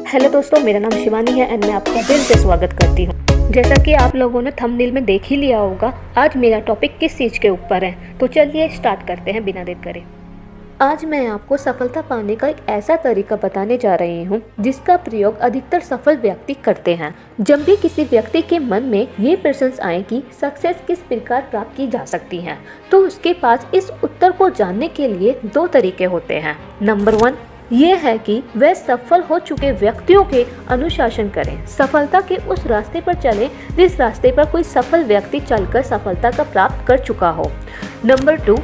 Hello दोस्तों, मेरा नाम शिवानी है एंड मैं आपका दिल से स्वागत करती हूँ। जैसा कि आप लोगों ने थंबनेल में देख ही लिया होगा, आज मेरा टॉपिक किस चीज़ के ऊपर है, तो चलिए स्टार्ट करते हैं बिना देर करे। आज मैं आपको सफलता पाने का एक ऐसा तरीका बताने जा रही हूँ जिसका प्रयोग अधिकतर सफल व्यक्ति करते हैं। जब भी किसी व्यक्ति के मन में ये प्रश्न आए कि सक्सेस किस प्रकार प्राप्त की जा सकती है, तो उसके पास इस उत्तर को जानने के लिए दो तरीके होते हैं। नंबर 1 ये है कि वह सफल हो चुके व्यक्तियों के अनुशासन करें, सफलता के उस रास्ते पर चलें जिस रास्ते पर कोई सफल व्यक्ति चलकर सफलता का प्राप्त कर चुका हो। नंबर 2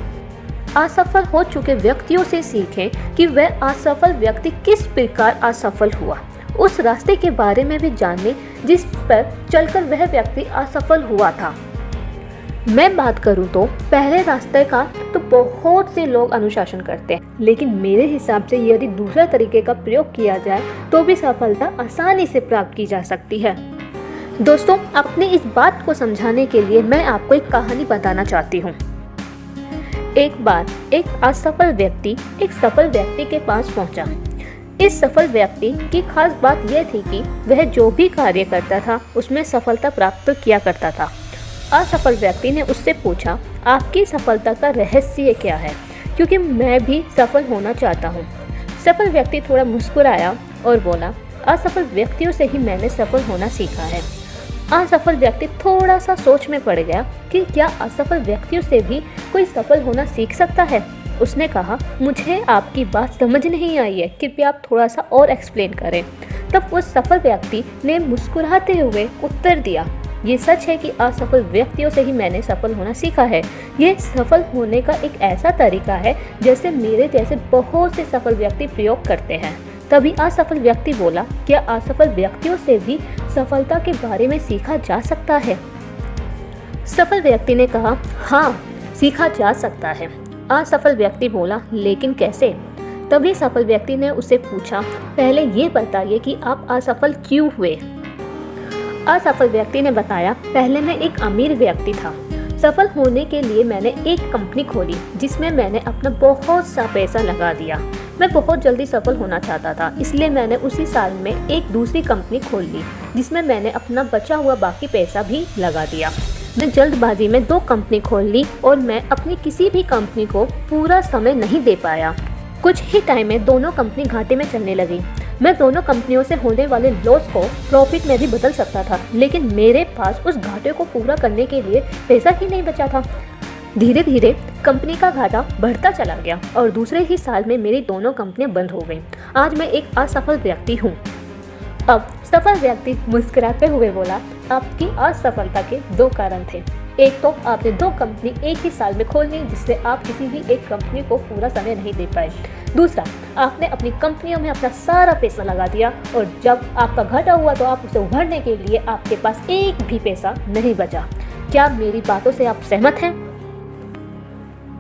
असफल हो चुके व्यक्तियों से सीखें कि वह असफल व्यक्ति किस प्रकार असफल हुआ, उस रास्ते के बारे में भी जानें जिस पर चलकर वह व्यक्ति असफल हुआ था। मैं बात करूं तो पहले रास्ते का तो बहुत से लोग अनुशासन करते हैं, लेकिन मेरे हिसाब से यदि दूसरा तरीके का प्रयोग किया जाए तो भी सफलता आसानी से प्राप्त की जा सकती है। दोस्तों, अपनी इस बात को समझाने के लिए मैं आपको एक कहानी बताना चाहती हूँ। एक बार एक असफल व्यक्ति एक सफल व्यक्ति के पास पहुंचा। इस सफल व्यक्ति की खास बात यह थी कि वह जो भी कार्य करता था उसमें सफलता प्राप्त किया करता था। असफल व्यक्ति ने उससे पूछा, आपकी सफलता का रहस्य क्या है, क्योंकि मैं भी सफल होना चाहता हूँ। सफल व्यक्ति थोड़ा मुस्कुराया और बोला, असफल व्यक्तियों से ही मैंने सफल होना सीखा है। असफल व्यक्ति थोड़ा सा सोच में पड़ गया कि क्या असफल व्यक्तियों से भी कोई सफल होना सीख सकता है। उसने कहा, मुझे आपकी बात समझ नहीं आई है, कृपया आप थोड़ा सा और एक्सप्लेन करें। तब उस सफल व्यक्ति ने मुस्कुराते हुए उत्तर दिया, ये सच है कि असफल व्यक्तियों से ही मैंने सफल होना सीखा है। ये सफल होने का एक ऐसा तरीका है जैसे मेरे जैसे बहुत से सफल व्यक्ति प्रयोग करते हैं। तभी असफल व्यक्ति बोला, क्या असफल व्यक्तियों से भी सफलता के बारे में सीखा जा सकता है? सफल व्यक्ति ने कहा, हाँ, सीखा जा सकता है। असफल व्यक्ति बोला, लेकिन कैसे? तभी सफल व्यक्ति ने उसे पूछा, पहले ये बताइए कि आप असफल क्यों हुए? असफल व्यक्ति ने बताया, पहले मैं एक अमीर व्यक्ति था। सफल होने के लिए मैंने एक कंपनी खोली जिसमें मैंने अपना बहुत सा पैसा लगा दिया। मैं बहुत जल्दी सफल होना चाहता था, इसलिए मैंने उसी साल में एक दूसरी कंपनी खोल ली जिसमें मैंने अपना बचा हुआ बाकी पैसा भी लगा दिया। मैं जल्दबाजी में 2 कंपनी खोल ली और मैं अपनी किसी भी कंपनी को पूरा समय नहीं दे पाया। कुछ ही टाइम में दोनों कंपनी घाटे में चलने लगी। मैं दोनों कंपनियों से होने वाले लॉस को प्रॉफिट में भी बदल सकता था, लेकिन मेरे पास उस घाटे को पूरा करने के लिए पैसा ही नहीं बचा था। धीरे धीरे कंपनी का घाटा बढ़ता चला गया और दूसरे ही साल में मेरी दोनों कंपनियां बंद हो गईं। आज मैं एक असफल व्यक्ति हूँ। अब सफल व्यक्ति मुस्कुराते हुए बोला, आपकी असफलता के 2 कारण थे। एक तो आपने 2 कंपनी एक ही साल में खोल ली जिससे आप किसी भी एक कंपनी को पूरा समय नहीं दे पाए। दूसरा, आपने अपनी कंपनियों में अपना सारा पैसा लगा दिया और जब आपका घाटा हुआ तो आप उसे उभरने के लिए आपके पास एक भी पैसा नहीं बचा। क्या मेरी बातों से आप सहमत हैं?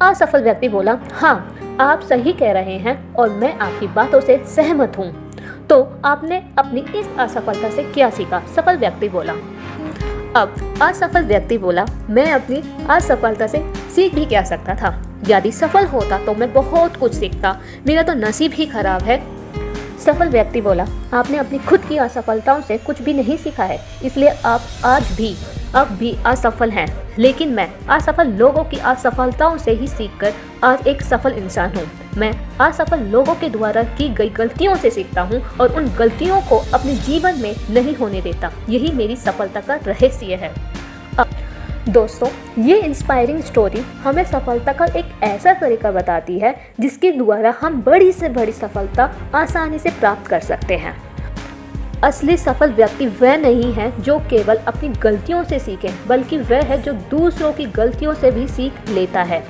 असफल व्यक्ति बोला, हाँ, आप सही कह रहे हैं और मैं आपकी बातों से सहमत हूँ। तो आपने अपनी इस असफलता से क्या सीखा? सफल व्यक्ति बोला। अब असफल व्यक्ति बोला, मैं अपनी असफलता से सीख भी क्या सकता था। यदि सफल होता तो मैं बहुत कुछ सीखता, मेरा तो नसीब ही खराब है। सफल व्यक्ति बोला, आपने अपनी खुद की असफलताओं से कुछ भी नहीं सीखा है, इसलिए आप अब भी असफल हैं। लेकिन मैं असफल लोगों की असफलताओं से ही सीखकर आज एक सफल इंसान हूँ। मैं असफल लोगों के द्वारा की गई गलतियों से सीखता हूँ और उन गलतियों को अपने जीवन में नहीं होने देता। यही मेरी सफलता का रहस्य है। दोस्तों, ये इंस्पायरिंग स्टोरी हमें सफलता का एक ऐसा तरीका बताती है जिसके द्वारा हम बड़ी से बड़ी सफलता आसानी से प्राप्त कर सकते हैं। असली सफल व्यक्ति वह नहीं है जो केवल अपनी गलतियों से सीखे, बल्कि वह है जो दूसरों की गलतियों से भी सीख लेता है।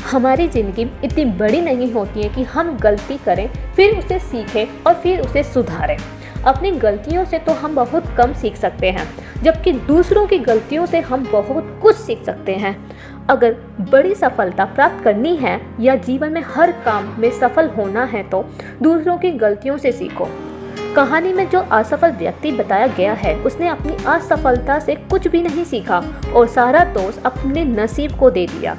हमारी ज़िंदगी इतनी बड़ी नहीं होती है कि हम गलती करें, फिर उसे सीखें और फिर उसे सुधारें। अपनी गलतियों से तो हम बहुत कम सीख सकते हैं, जबकि दूसरों की गलतियों से हम बहुत कुछ सीख सकते हैं। अगर बड़ी सफलता प्राप्त करनी है या जीवन में हर काम में सफल होना है तो दूसरों की गलतियों से सीखो। कहानी में जो असफल व्यक्ति बताया गया है, उसने अपनी असफलता से कुछ भी नहीं सीखा और सारा दोष अपने नसीब को दे दिया।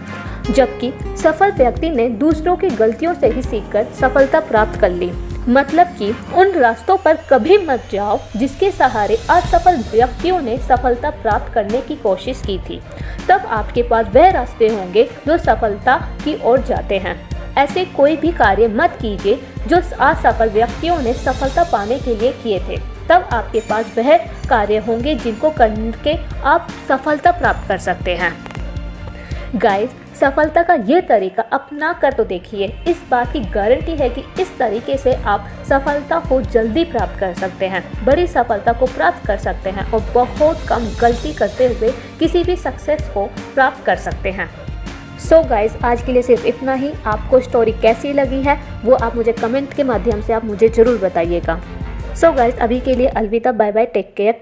जबकि सफल व्यक्ति ने दूसरों की गलतियों से ही सीखकर सफलता प्राप्त कर ली। मतलब कि उन रास्तों पर कभी मत जाओ जिसके सहारे असफल व्यक्तियों ने सफलता प्राप्त करने की कोशिश की थी। तब आपके पास वह रास्ते होंगे जो सफलता की ओर जाते हैं। ऐसे कोई भी कार्य मत कीजिए जो असफल व्यक्तियों ने सफलता पाने के लिए किए थे। तब आपके पास वह कार्य होंगे जिनको करके आप सफलता प्राप्त कर सकते हैं। गाइस, सफलता का ये तरीका अपना कर तो देखिए। इस बात की गारंटी है कि इस तरीके से आप सफलता को जल्दी प्राप्त कर सकते हैं, बड़ी सफलता को प्राप्त कर सकते हैं और बहुत कम गलती करते हुए किसी भी सक्सेस को प्राप्त कर सकते हैं। सो गाइस, आज के लिए सिर्फ इतना ही। आपको स्टोरी कैसी लगी है वो आप मुझे कमेंट के माध्यम से आप मुझे ज़रूर बताइएगा। सो गाइस, अभी के लिए अलविदा, बाय बाय, टेक केयर।